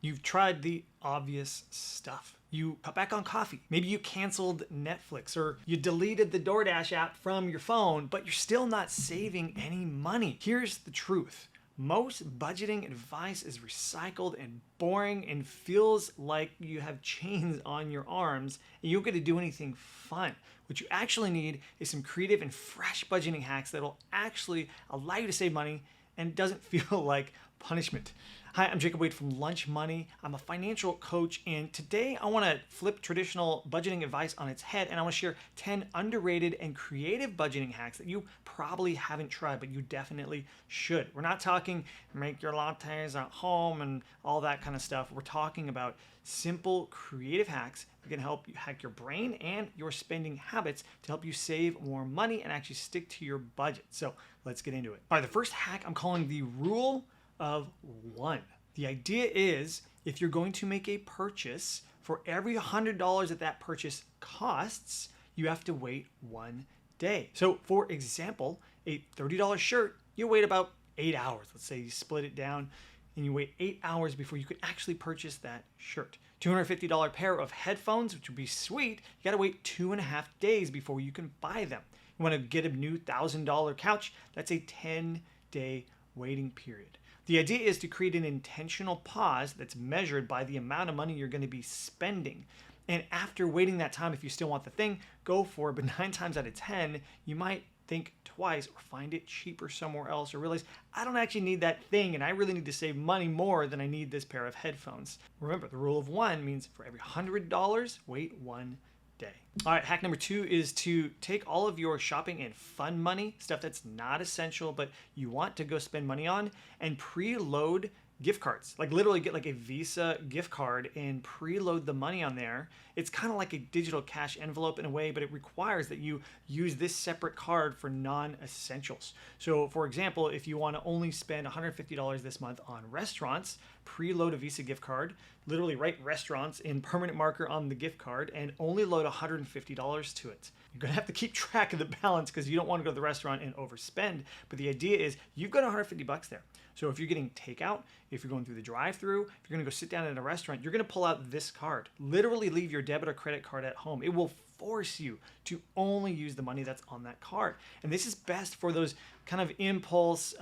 You've tried the obvious stuff. You cut back on coffee. Maybe you canceled Netflix or you deleted the DoorDash app from your phone, but you're still not saving any money. Here's the truth. Most budgeting advice is recycled and boring and feels like you have chains on your arms and you don't get to do anything fun. What you actually need is some creative and fresh budgeting hacks that'll actually allow you to save money and doesn't feel like punishment. Hi, I'm Jacob Wade from Lunch Money. I'm a financial coach, and today I want to flip traditional budgeting advice on its head, and I want to share 10 underrated and creative budgeting hacks that you probably haven't tried, but you definitely should. We're not talking make your lattes at home and all that kind of stuff. We're talking about simple, creative hacks that can help you hack your brain and your spending habits to help you save more money and actually stick to your budget. So let's get into it. All right, the first hack I'm calling the rule of one. The idea is if you're going to make a purchase, for every $100 that purchase costs, you have to wait 1 day. So for example, a $30 shirt, you wait about 8 hours. Let's say you split it down and you wait 8 hours before you could actually purchase that shirt. $250 pair of headphones, which would be sweet, you gotta wait 2.5 days before you can buy them. You wanna get a new $1,000 couch, that's a 10-day waiting period. The idea is to create an intentional pause that's measured by the amount of money you're going to be spending. And after waiting that time, if you still want the thing, go for it. But 9 times out of 10, you might think twice or find it cheaper somewhere else or realize I don't actually need that thing and I really need to save money more than I need this pair of headphones. Remember, the rule of one means for every $100, wait 1 day. All right, hack number 2 is to take all of your shopping and fun money, stuff that's not essential but you want to go spend money on, and preload gift cards. Like literally get like a Visa gift card and preload the money on there. It's kind of like a digital cash envelope in a way, but it requires that you use this separate card for non-essentials. So for example, if you want to only spend $150 this month on restaurants, preload a Visa gift card, literally write restaurants in permanent marker on the gift card and only load $150 to it. You're gonna have to keep track of the balance because you don't want to go to the restaurant and overspend, but the idea is you've got $150 there. So if you're getting takeout, if you're going through the drive-through, if you're gonna go sit down at a restaurant, you're gonna pull out this card. Literally leave your debit or credit card at home. It will force you to only use the money that's on that card. And this is best for those kind of impulse,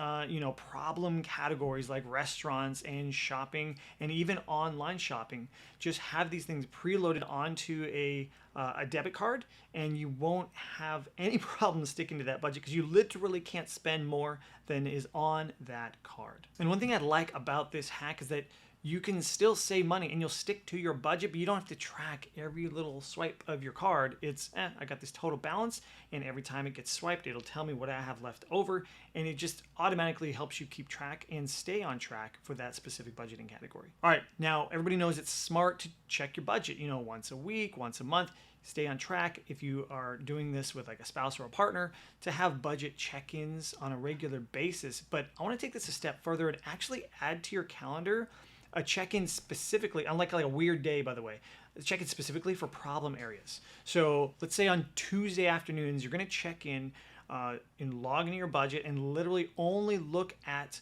problem categories like restaurants and shopping and even online shopping. Just have these things preloaded onto a debit card and you won't have any problem sticking to that budget because you literally can't spend more than is on that card. And one thing I like about this hack is that you can still save money and you'll stick to your budget, but you don't have to track every little swipe of your card. It's, I got this total balance, and every time it gets swiped, it'll tell me what I have left over, and it just automatically helps you keep track and stay on track for that specific budgeting category. All right, now everybody knows it's smart to check your budget, once a week, once a month. Stay on track if you are doing this with like a spouse or a partner to have budget check-ins on a regular basis. But I want to take this a step further and actually add to your calendar a check-in specifically, unlike like a weird day, by the way, check-in specifically for problem areas. So let's say on Tuesday afternoons, you're going to check in and log into your budget and literally only look at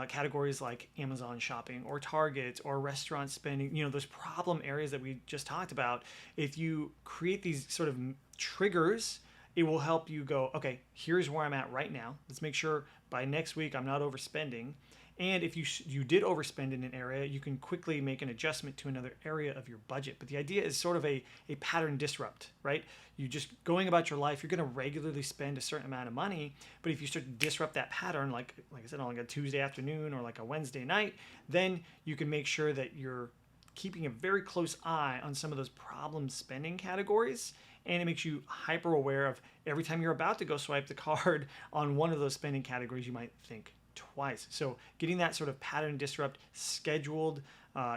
categories like Amazon shopping or Target or restaurant spending, those problem areas that we just talked about. If you create these sort of triggers, it will help you go, okay, here's where I'm at right now. Let's make sure by next week I'm not overspending. And if you did overspend in an area, you can quickly make an adjustment to another area of your budget. But the idea is sort of a pattern disrupt, right? You just going about your life, you're going to regularly spend a certain amount of money. But if you start to disrupt that pattern, like I said, on like a Tuesday afternoon or like a Wednesday night, then you can make sure that you're keeping a very close eye on some of those problem spending categories. And it makes you hyper aware of every time you're about to go swipe the card on one of those spending categories, you might think twice. So getting that sort of pattern disrupt scheduled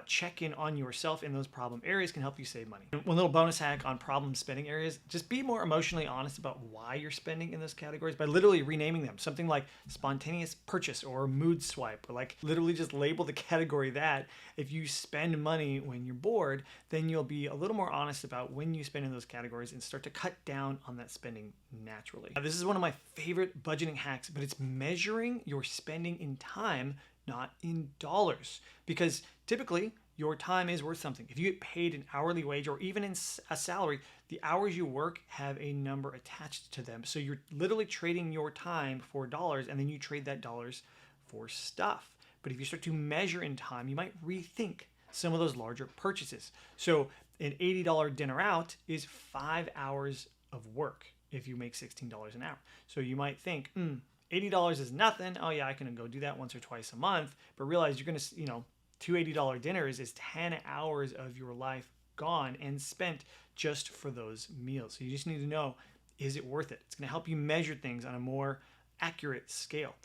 check-in on yourself in those problem areas can help you save money. One little bonus hack on problem spending areas, just be more emotionally honest about why you're spending in those categories by literally renaming them. Something like spontaneous purchase or mood swipe, or like literally just label the category that. If you spend money when you're bored, then you'll be a little more honest about when you spend in those categories and start to cut down on that spending naturally. Now, this is one of my favorite budgeting hacks, but it's measuring your spending in time, not in dollars. Because typically your time is worth something. If you get paid an hourly wage or even in a salary, the hours you work have a number attached to them. So you're literally trading your time for dollars, and then you trade that dollars for stuff. But if you start to measure in time, you might rethink some of those larger purchases. So an $80 dinner out is 5 hours of work if you make $16 an hour. So you might think, $80 is nothing. Oh yeah, I can go do that once or twice a month. But realize you're going to, two $80 dinners is 10 hours of your life gone and spent just for those meals. So you just need to know, is it worth it? It's going to help you measure things on a more accurate scale.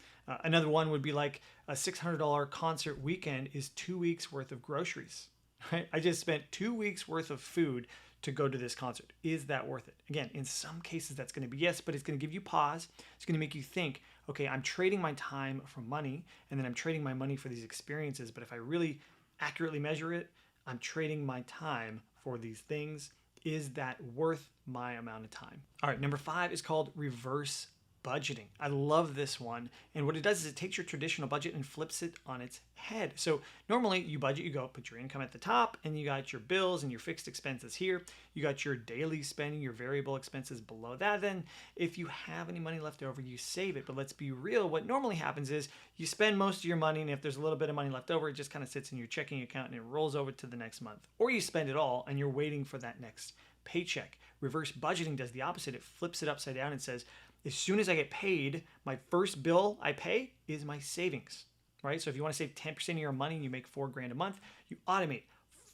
Another one would be like a $600 concert weekend is 2 weeks worth of groceries, right? I just spent 2 weeks worth of food to go to this concert. Is that worth it? Again, in some cases that's going to be yes, but it's going to give you pause. It's going to make you think, okay, I'm trading my time for money, and then I'm trading my money for these experiences. But if I really accurately measure it, I'm trading my time for these things. Is that worth my amount of time? All right, number 5 is called reverse budgeting. I love this one. And what it does is it takes your traditional budget and flips it on its head. So normally you budget, you go put your income at the top, and you got your bills and your fixed expenses here. You got your daily spending, your variable expenses below that. Then if you have any money left over, you save it. But let's be real. What normally happens is you spend most of your money, and if there's a little bit of money left over, it just kind of sits in your checking account and it rolls over to the next month. Or you spend it all and you're waiting for that next paycheck. Reverse budgeting does the opposite. It flips it upside down and says, as soon as I get paid, my first bill I pay is my savings, right? So if you want to save 10% of your money and you make $4,000 a month, you automate.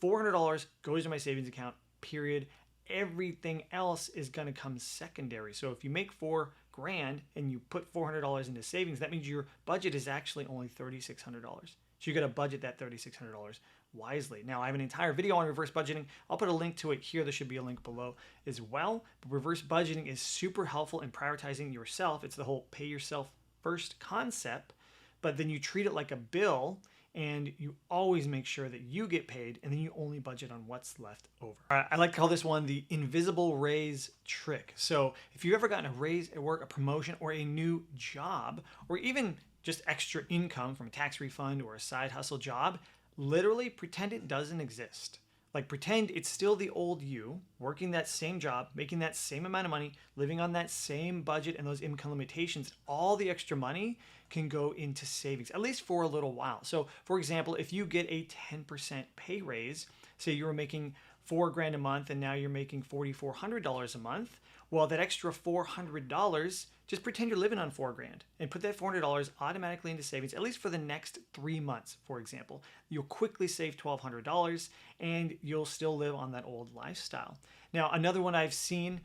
$400 goes to my savings account, period. Everything else is going to come secondary. So if you make $4,000 and you put $400 into savings, that means your budget is actually only $3,600. So you got to budget that $3,600 wisely. Now, I have an entire video on reverse budgeting. I'll put a link to it here. There should be a link below as well. But reverse budgeting is super helpful in prioritizing yourself. It's the whole pay yourself first concept, but then you treat it like a bill, and you always make sure that you get paid, and then you only budget on what's left over. I like to call this one the invisible raise trick. So if you've ever gotten a raise at work, a promotion, or a new job, or even just extra income from a tax refund or a side hustle job, literally pretend it doesn't exist. Like pretend it's still the old you, working that same job, making that same amount of money, living on that same budget and those income limitations. All the extra money can go into savings, at least for a little while. So for example, if you get a 10% pay raise, say you were making $4,000 a month and now you're making $4,400 a month, well, that extra $400, just pretend you're living on $4,000 and put that $400 automatically into savings, at least for the next 3 months, for example. You'll quickly save $1,200 and you'll still live on that old lifestyle. Now, another one I've seen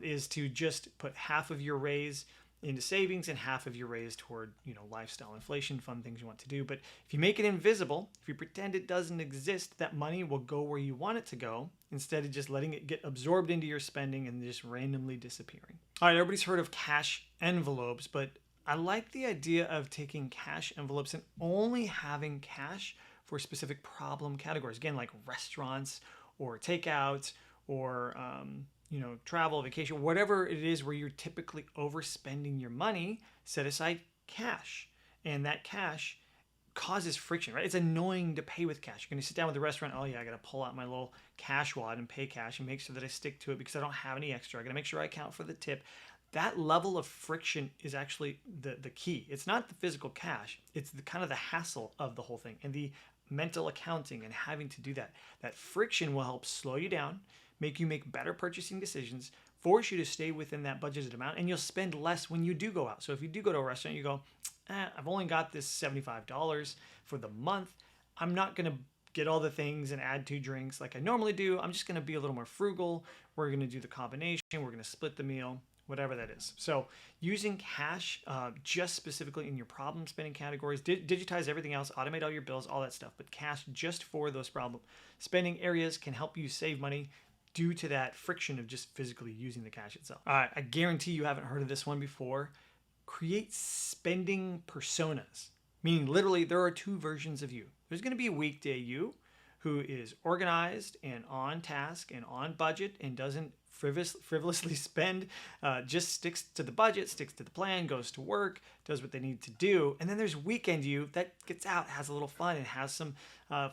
is to just put half of your raise into savings and half of your raise toward, lifestyle, inflation, fun things you want to do. But if you make it invisible, if you pretend it doesn't exist, that money will go where you want it to go instead of just letting it get absorbed into your spending and just randomly disappearing. All right, everybody's heard of cash envelopes, but I like the idea of taking cash envelopes and only having cash for specific problem categories. Again, like restaurants or takeout or travel, vacation, whatever it is where you're typically overspending your money, set aside cash. And that cash causes friction, right? It's annoying to pay with cash. You're going to sit down with the restaurant. Oh yeah, I got to pull out my little cash wad and pay cash and make sure that I stick to it because I don't have any extra. I got to make sure I account for the tip. That level of friction is actually the key. It's not the physical cash. It's the kind of the hassle of the whole thing and the mental accounting and having to do that. That friction will help slow you down, make you make better purchasing decisions, force you to stay within that budgeted amount, and you'll spend less when you do go out. So if you do go to a restaurant, you go, I've only got this $75 for the month. I'm not going to get all the things and add 2 drinks like I normally do. I'm just going to be a little more frugal. We're going to do the combination. We're going to split the meal, whatever that is. So using cash just specifically in your problem spending categories, digitize everything else, automate all your bills, all that stuff, but cash just for those problem spending areas can help you save money due to that friction of just physically using the cash itself. All right, I guarantee you haven't heard of this one before. Create spending personas, meaning literally there are 2 versions of you. There's going to be a weekday you who is organized and on task and on budget and doesn't frivolously spend, just sticks to the budget, sticks to the plan, goes to work, does what they need to do. And then there's weekend you that gets out, has a little fun, and has some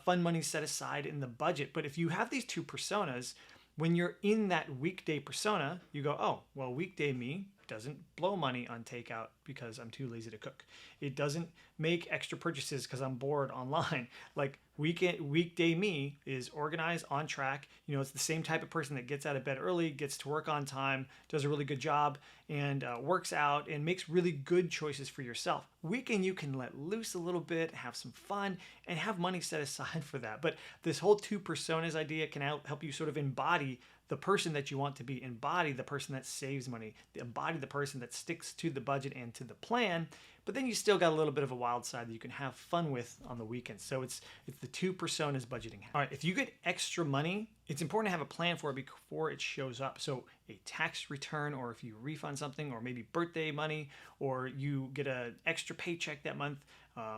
fun money set aside in the budget. But if you have these two personas, when you're in that weekday persona, you go, oh, well, weekday me doesn't blow money on takeout because I'm too lazy to cook. It doesn't make extra purchases because I'm bored online. Like weekday me is organized, on track. You know, it's the same type of person that gets out of bed early, gets to work on time, does a really good job, and works out and makes really good choices for yourself. Weekend you can let loose a little bit, have some fun, and have money set aside for that. But this whole two personas idea can help you sort of embody the person that you want to be, embody the person that saves money, embody the person that sticks to the budget and to the plan, but then you still got a little bit of a wild side that you can have fun with on the weekends. So it's the two personas budgeting. All right, if you get extra money, it's important to have a plan for it before it shows up. So a tax return, or if you refund something, or maybe birthday money, or you get an extra paycheck that month,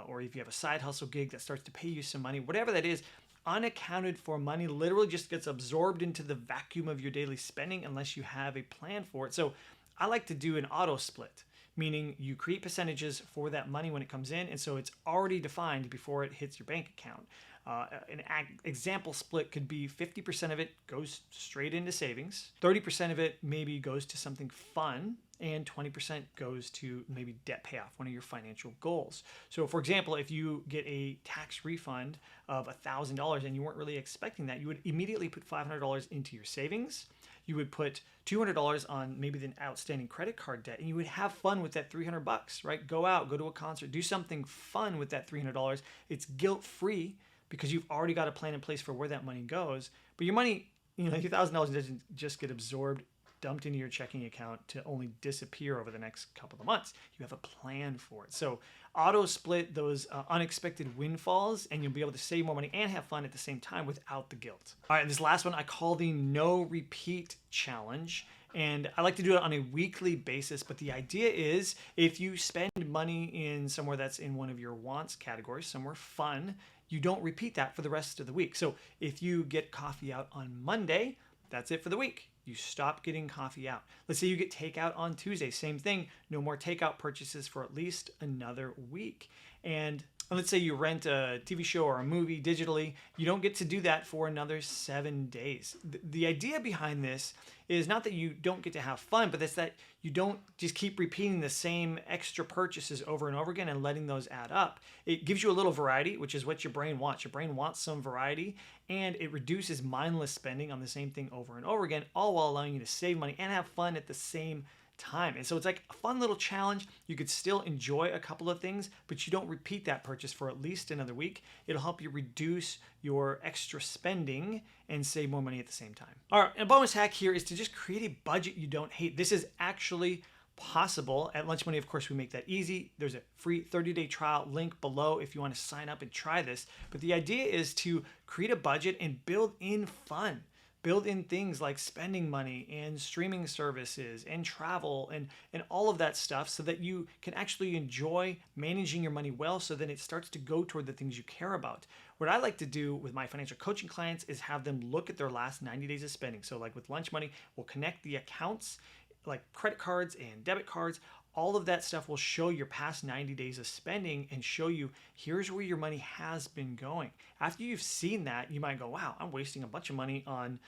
or if you have a side hustle gig that starts to pay you some money, whatever that is, unaccounted for money literally just gets absorbed into the vacuum of your daily spending unless you have a plan for it. So I like to do an auto split, meaning you create percentages for that money when it comes in, and so it's already defined before it hits your bank account. An example split could be 50% of it goes straight into savings, 30% of it maybe goes to something fun, and 20% goes to maybe debt payoff, one of your financial goals. So for example, if you get a tax refund of $1,000 and you weren't really expecting that, you would immediately put $500 into your savings. You would put $200 on maybe the outstanding credit card debt, and you would have fun with that $300, right? Go out, go to a concert, do something fun with that $300. It's guilt-free because you've already got a plan in place for where that money goes. But your money, your $1,000 doesn't just get absorbed, dumped into your checking account to only disappear over the next couple of months. You have a plan for it. So auto split those unexpected windfalls, and you'll be able to save more money and have fun at the same time without the guilt. All right, this last one I call the no repeat challenge. And I like to do it on a weekly basis, but the idea is if you spend money in somewhere that's in one of your wants categories, somewhere fun, you don't repeat that for the rest of the week. So if you get coffee out on Monday, that's it for the week. You stop getting coffee out. Let's say you get takeout on Tuesday, same thing, no more takeout purchases for at least another week. And let's say you rent a TV show or a movie digitally, you don't get to do that for another 7 days. The idea behind this is not that you don't get to have fun, but it's that you don't just keep repeating the same extra purchases over and over again and letting those add up. It gives you a little variety, which is what your brain wants. Your brain wants some variety, and it reduces mindless spending on the same thing over and over again, all while allowing you to save money and have fun at the same time. And so it's like a fun little challenge. You could still enjoy a couple of things, but you don't repeat that purchase for at least another week. It'll help you reduce your extra spending and save more money at the same time. All right, and a bonus hack here is to just create a budget you don't hate. This is actually possible. At Lunch Money, of course, we make that easy. There's a free 30-day trial link below if you want to sign up and try this. But the idea is to create a budget and build in fun. Build in things like spending money and streaming services and travel and all of that stuff so that you can actually enjoy managing your money well, so then it starts to go toward the things you care about. What I like to do with my financial coaching clients is have them look at their last 90 days of spending. So like with Lunch Money, we'll connect the accounts like credit cards and debit cards. All of that stuff will show your past 90 days of spending and show you here's where your money has been going. After you've seen that, you might go, wow, I'm wasting a bunch of money on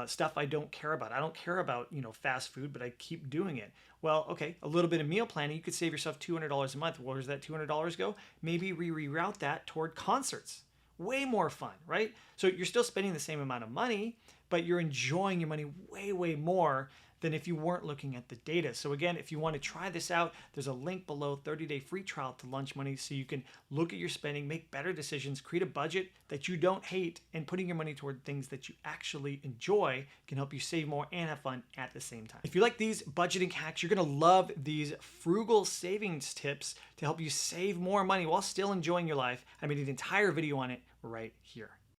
stuff I don't care about. I don't care about, fast food, but I keep doing it. Well, okay, a little bit of meal planning, you could save yourself $200 a month. Where does that $200 go? Maybe reroute that toward concerts. Way more fun, right? So you're still spending the same amount of money, but you're enjoying your money way, way more than if you weren't looking at the data. So again, if you want to try this out, there's a link below, 30-day free trial to Lunch Money, so you can look at your spending, make better decisions, create a budget that you don't hate, and putting your money toward things that you actually enjoy can help you save more and have fun at the same time. If you like these budgeting hacks, you're gonna love these frugal savings tips to help you save more money while still enjoying your life. I made an entire video on it right here.